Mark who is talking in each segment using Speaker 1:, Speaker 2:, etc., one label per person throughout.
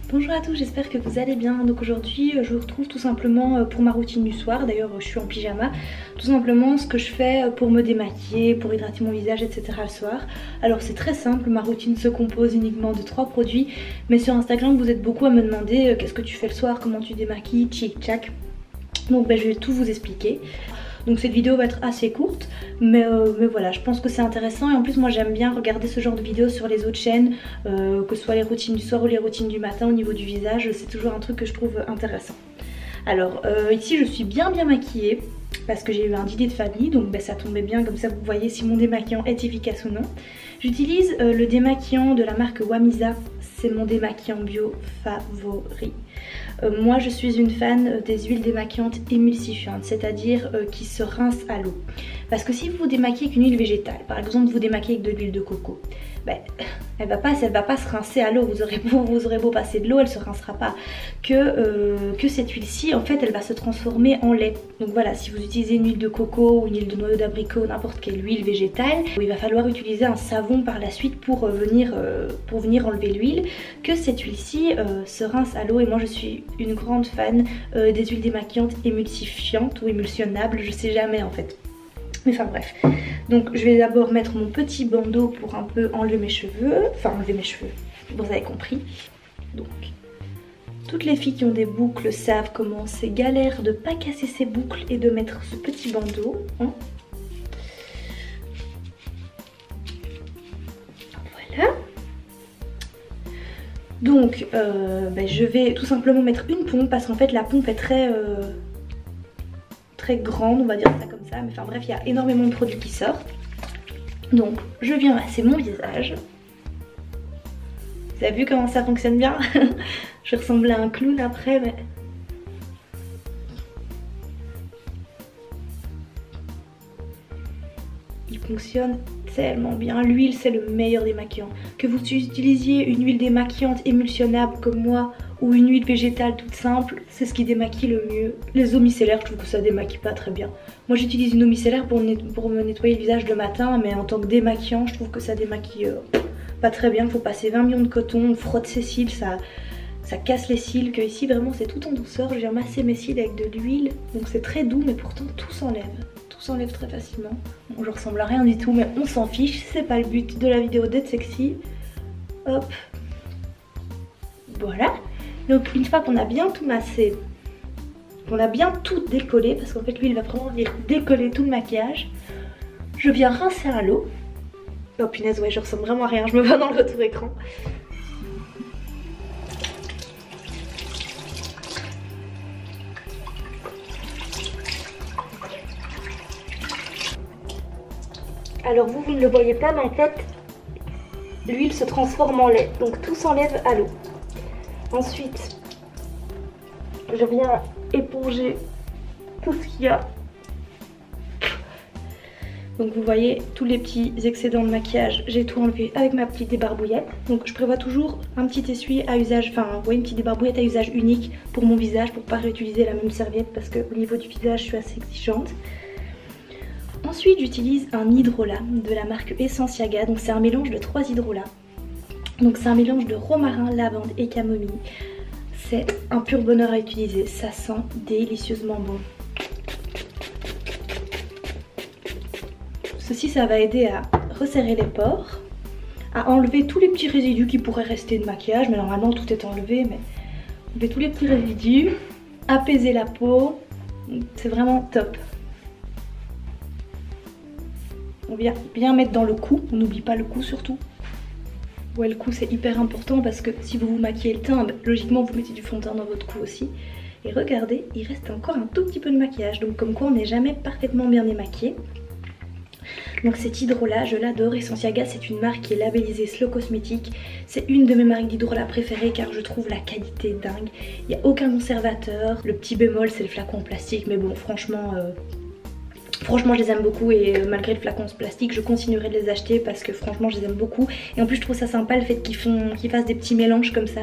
Speaker 1: Bonjour à tous, j'espère que vous allez bien. Donc aujourd'hui je vous retrouve tout simplement pour ma routine du soir. D'ailleurs je suis en pyjama. Tout simplement ce que je fais pour me démaquiller, pour hydrater mon visage, etc. le soir. Alors c'est très simple, ma routine se compose uniquement de 3 produits. Mais sur Instagram vous êtes beaucoup à me demander qu'est-ce que tu fais le soir, comment tu démaquilles, tchic tchac. Donc je vais tout vous expliquer. Donc cette vidéo va être assez courte, mais voilà, je pense que c'est intéressant. Et en plus moi j'aime bien regarder ce genre de vidéos sur les autres chaînes, que ce soit les routines du soir ou les routines du matin au niveau du visage. C'est toujours un truc que je trouve intéressant. Alors ici je suis bien maquillée parce que j'ai eu un dîner de famille, donc ça tombait bien, comme ça vous voyez si mon démaquillant est efficace ou non. J'utilise le démaquillant de la marque Wamisa, c'est mon démaquillant bio favori. Moi je suis une fan des huiles démaquillantes émulsifiantes, c'est-à-dire qui se rincent à l'eau. Parce que si vous vous démaquillez avec une huile végétale, par exemple vous démaquillez avec de l'huile de coco, elle va pas se rincer à l'eau, vous aurez beau passer de l'eau, elle se rincera pas. Que cette huile-ci, en fait, elle va se transformer en lait. Donc voilà, si vous utilisez une huile de coco ou une huile de noyau d'abricot, n'importe quelle huile végétale, il va falloir utiliser un savon par la suite pour venir enlever l'huile. Que cette huile-ci se rince à l'eau, et moi je suis une grande fan des huiles démaquillantes émulsifiantes ou émulsionnables, je sais jamais en fait. Mais enfin bref, donc je vais d'abord mettre mon petit bandeau pour un peu enlever mes cheveux, vous avez compris. Donc toutes les filles qui ont des boucles savent comment c'est galère de pas casser ses boucles et de mettre ce petit bandeau, hein. Voilà. Donc je vais tout simplement mettre une pompe parce qu'en fait la pompe est très grande, on va dire ça comme ça, mais enfin bref, il y a énormément de produits qui sortent. Donc je viens masser mon visage. Vous avez vu comment ça fonctionne bien? Je ressemble à un clown après, mais il fonctionne tellement bien. L'huile c'est le meilleur démaquillant. Que vous utilisiez une huile démaquillante émulsionnable comme moi ou une huile végétale toute simple, c'est ce qui démaquille le mieux. Les eaux micellaires, je trouve que ça démaquille pas très bien. Moi j'utilise une eau micellaire pour me nettoyer le visage le matin, mais en tant que démaquillant, je trouve que ça démaquille pas très bien. Faut passer 20 millions de coton, on frotte ses cils, ça casse les cils. Que ici vraiment c'est tout en douceur. Je viens masser mes cils avec de l'huile, donc c'est très doux, mais pourtant tout s'enlève. Tout s'enlève très facilement. Bon, je ressemble à rien du tout, mais on s'en fiche, c'est pas le but de la vidéo d'être sexy. Hop. Voilà. Donc une fois qu'on a bien tout massé, qu'on a bien tout décollé, parce qu'en fait l'huile va vraiment venir décoller tout le maquillage, je viens rincer à l'eau. Oh punaise, ouais, je ressemble vraiment à rien, je me vois dans le retour écran. Alors vous ne le voyez pas, mais en fait l'huile se transforme en lait, donc tout s'enlève à l'eau. Ensuite, je viens éponger tout ce qu'il y a. Donc vous voyez tous les petits excédents de maquillage, j'ai tout enlevé avec ma petite débarbouillette. Donc je prévois toujours un petit essuie à usage, une petite débarbouillette à usage unique pour mon visage, pour pas réutiliser la même serviette parce qu'au niveau du visage je suis assez exigeante. Ensuite j'utilise un hydrolat de la marque Essentia, donc c'est un mélange de 3 hydrolats. Donc c'est un mélange de romarin, lavande et camomille. C'est un pur bonheur à utiliser, ça sent délicieusement bon. Ceci, ça va aider à resserrer les pores, à enlever tous les petits résidus qui pourraient rester de maquillage, mais normalement tout est enlevé, mais enlever tous les petits résidus, apaiser la peau, c'est vraiment top. On vient bien mettre dans le cou, on n'oublie pas le cou surtout. Ouais, le cou c'est hyper important parce que si vous vous maquillez le teint, logiquement vous mettez du fond de teint dans votre cou aussi. Et regardez, il reste encore un tout petit peu de maquillage, donc comme quoi on n'est jamais parfaitement bien démaquillé. Donc cet hydrolat, je l'adore. Essentia, c'est une marque qui est labellisée Slow Cosmétique. C'est une de mes marques d'hydrolat préférées car je trouve la qualité dingue. Il n'y a aucun conservateur. Le petit bémol c'est le flacon en plastique, mais bon franchement je les aime beaucoup, et malgré le flacon plastique je continuerai de les acheter parce que franchement je les aime beaucoup. Et en plus je trouve ça sympa le fait qu'ils fassent des petits mélanges comme ça,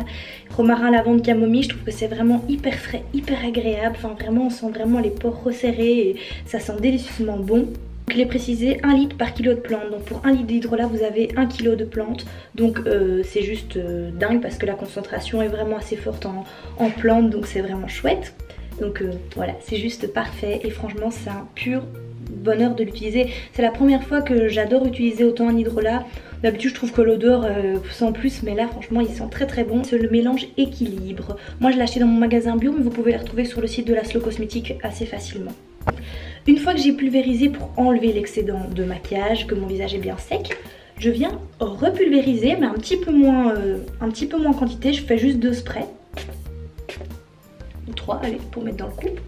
Speaker 1: romarin, lavande, camomille. Je trouve que c'est vraiment hyper frais, hyper agréable. Enfin vraiment on sent vraiment les pores resserrés et ça sent délicieusement bon. Donc il est précisé 1 litre par kilo de plantes. Donc pour 1 litre d'hydrolat vous avez 1 kilo de plantes. Donc c'est juste dingue parce que la concentration est vraiment assez forte en plantes. Donc c'est vraiment chouette. Donc voilà, c'est juste parfait et franchement c'est un pur bonheur de l'utiliser. C'est la première fois que j'adore utiliser autant un hydrolat. D'habitude je trouve que l'odeur sent plus, mais là franchement il sent très très bon. C'est le mélange équilibre. Moi je l'ai acheté dans mon magasin bio, mais vous pouvez le retrouver sur le site de la Slow Cosmétique assez facilement. Une fois que j'ai pulvérisé pour enlever l'excédent de maquillage, que mon visage est bien sec, je viens repulvériser, mais un petit peu moins en quantité. Je fais juste 2 sprays. Ou 3, allez, pour mettre dans le coupe.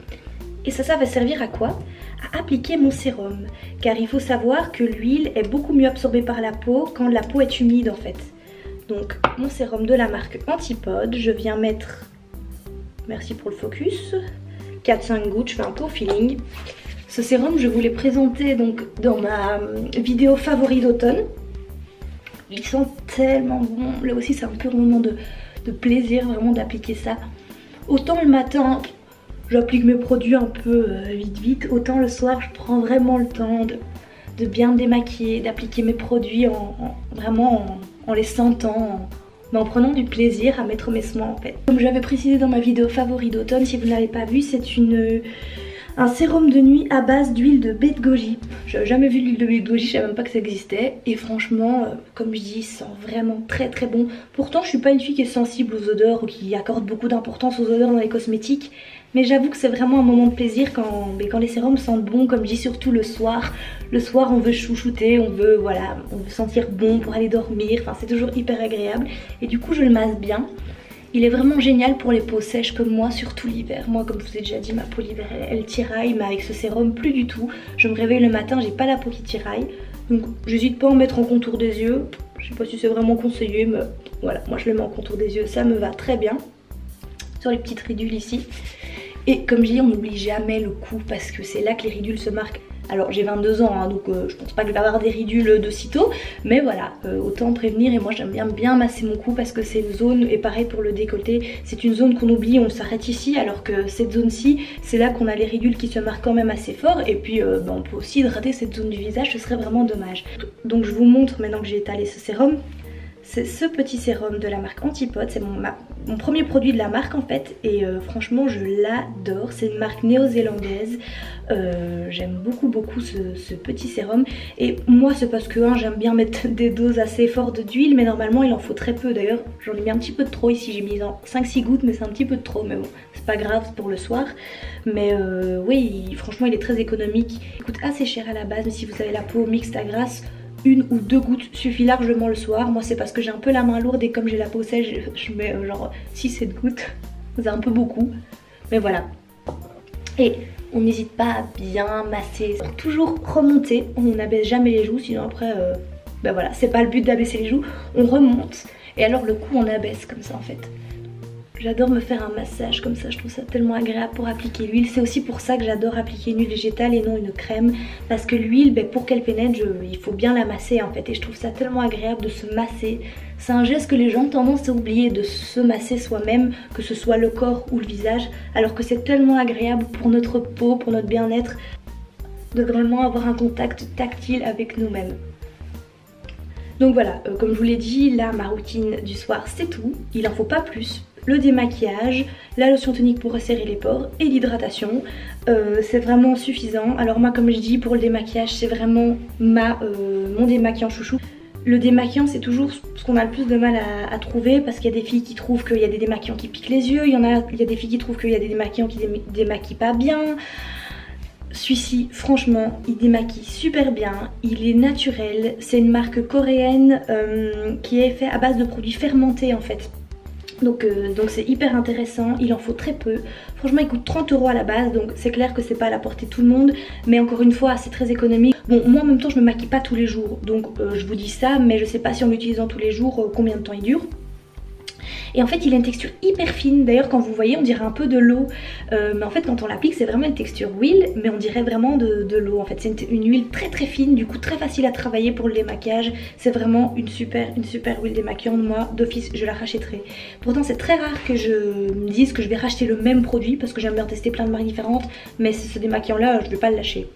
Speaker 1: Et ça va servir à quoi? À appliquer mon sérum. Car il faut savoir que l'huile est beaucoup mieux absorbée par la peau quand la peau est humide en fait. Donc mon sérum de la marque Antipode, je viens mettre, merci pour le focus, 4-5 gouttes, je fais un peu au feeling. Ce sérum je vous l'ai présenté donc dans ma vidéo favori d'automne. Il sent tellement bon, là aussi c'est un pur moment de plaisir vraiment d'appliquer ça. Autant le matin j'applique mes produits un peu vite, autant le soir je prends vraiment le temps de bien me démaquiller, d'appliquer mes produits vraiment en les sentant, mais en prenant du plaisir à mettre mes soins en fait. Comme j'avais précisé dans ma vidéo favori d'automne, si vous ne l'avez pas vu, c'est un sérum de nuit à base d'huile de baie de goji. J'avais jamais vu l'huile de baie de goji, je savais même pas que ça existait. Et franchement, comme je dis, ça sent vraiment très très bon. Pourtant, je suis pas une fille qui est sensible aux odeurs ou qui accorde beaucoup d'importance aux odeurs dans les cosmétiques. Mais j'avoue que c'est vraiment un moment de plaisir quand les sérums sentent bon, comme je dis, surtout le soir. Le soir, on veut chouchouter, on veut sentir bon pour aller dormir. Enfin, c'est toujours hyper agréable. Et du coup, je le masse bien. Il est vraiment génial pour les peaux sèches comme moi, surtout l'hiver. Moi, comme je vous ai déjà dit, ma peau l'hiver, elle tiraille, mais avec ce sérum, plus du tout. Je me réveille le matin, j'ai pas la peau qui tiraille. Donc, j'hésite pas à en mettre en contour des yeux. Je sais pas si c'est vraiment conseillé, mais voilà, moi je le mets en contour des yeux, ça me va très bien. Sur les petites ridules ici. Et comme je dis, on n'oublie jamais le cou parce que c'est là que les ridules se marquent. Alors j'ai 22 ans, hein, donc je pense pas que je vais avoir des ridules de sitôt. Mais voilà, autant prévenir. Et moi j'aime bien masser mon cou parce que c'est une zone, et pareil pour le décolleté, c'est une zone qu'on oublie, on s'arrête ici. Alors que cette zone-ci, c'est là qu'on a les ridules qui se marquent quand même assez fort. Et puis on peut aussi hydrater cette zone du visage, ce serait vraiment dommage. Donc je vous montre maintenant que j'ai étalé ce sérum. C'est ce petit sérum de la marque Antipode, c'est mon premier produit de la marque en fait. Et franchement je l'adore, c'est une marque néo-zélandaise. J'aime beaucoup ce petit sérum. Et moi c'est parce que j'aime bien mettre des doses assez fortes d'huile, mais normalement il en faut très peu. D'ailleurs j'en ai mis un petit peu de trop ici, j'ai mis 5-6 gouttes, mais c'est un petit peu de trop. Mais bon, c'est pas grave, c'est pour le soir. Mais oui, franchement il est très économique. Il coûte assez cher à la base, mais si vous avez la peau mixte à grasse, 1 ou 2 gouttes suffit largement le soir. Moi c'est parce que j'ai un peu la main lourde et comme j'ai la peau sèche, je mets genre 6-7 gouttes. C'est un peu beaucoup, mais voilà. Et on n'hésite pas à bien masser, toujours remonter, on n'abaisse jamais les joues, sinon après ben voilà, c'est pas le but d'abaisser les joues, on remonte et alors le cou on abaisse comme ça en fait. J'adore me faire un massage comme ça, je trouve ça tellement agréable pour appliquer l'huile. C'est aussi pour ça que j'adore appliquer une huile végétale et non une crème. Parce que l'huile, pour qu'elle pénètre, il faut bien la masser en fait. Et je trouve ça tellement agréable de se masser. C'est un geste que les gens ont tendance à oublier, de se masser soi-même, que ce soit le corps ou le visage. Alors que c'est tellement agréable pour notre peau, pour notre bien-être, de vraiment avoir un contact tactile avec nous-mêmes. Donc voilà, comme je vous l'ai dit, là ma routine du soir c'est tout, il en faut pas plus. Le démaquillage, la lotion tonique pour resserrer les pores et l'hydratation, c'est vraiment suffisant. Alors moi comme je dis, pour le démaquillage c'est vraiment mon démaquillant chouchou. Le démaquillant c'est toujours ce qu'on a le plus de mal à trouver, parce qu'il y a des filles qui trouvent qu'il y a des démaquillants qui piquent les yeux, il y a des filles qui trouvent qu'il y a des démaquillants qui démaquillent pas bien. Celui-ci, franchement, il démaquille super bien, il est naturel, c'est une marque coréenne qui est fait à base de produits fermentés en fait. Donc c'est hyper intéressant, il en faut très peu. Franchement il coûte 30 € à la base, donc c'est clair que c'est pas à la portée de tout le monde. Mais encore une fois c'est très économique. Bon moi en même temps je me maquille pas tous les jours, donc je vous dis ça, mais je sais pas si en l'utilisant tous les jours combien de temps il dure. Et en fait il a une texture hyper fine, d'ailleurs quand vous voyez on dirait un peu de l'eau, mais en fait quand on l'applique c'est vraiment une texture huile, mais on dirait vraiment de l'eau en fait. C'est une huile très très fine, du coup très facile à travailler pour le démaquillage. C'est vraiment une super huile démaquillante, moi d'office je la rachèterai. Pourtant c'est très rare que je me dise que je vais racheter le même produit, parce que j'aime bien tester plein de marques différentes, mais ce démaquillant là je vais pas le lâcher.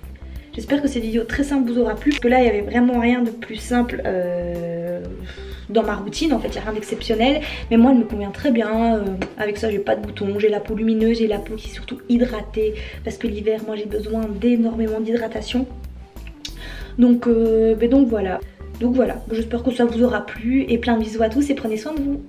Speaker 1: J'espère que cette vidéo très simple vous aura plu, parce que là il n'y avait vraiment rien de plus simple dans ma routine, en fait il n'y a rien d'exceptionnel, mais moi elle me convient très bien. Avec ça j'ai pas de boutons, j'ai la peau lumineuse, j'ai la peau qui est surtout hydratée, parce que l'hiver moi j'ai besoin d'énormément d'hydratation. Donc voilà, j'espère que ça vous aura plu et plein de bisous à tous et prenez soin de vous.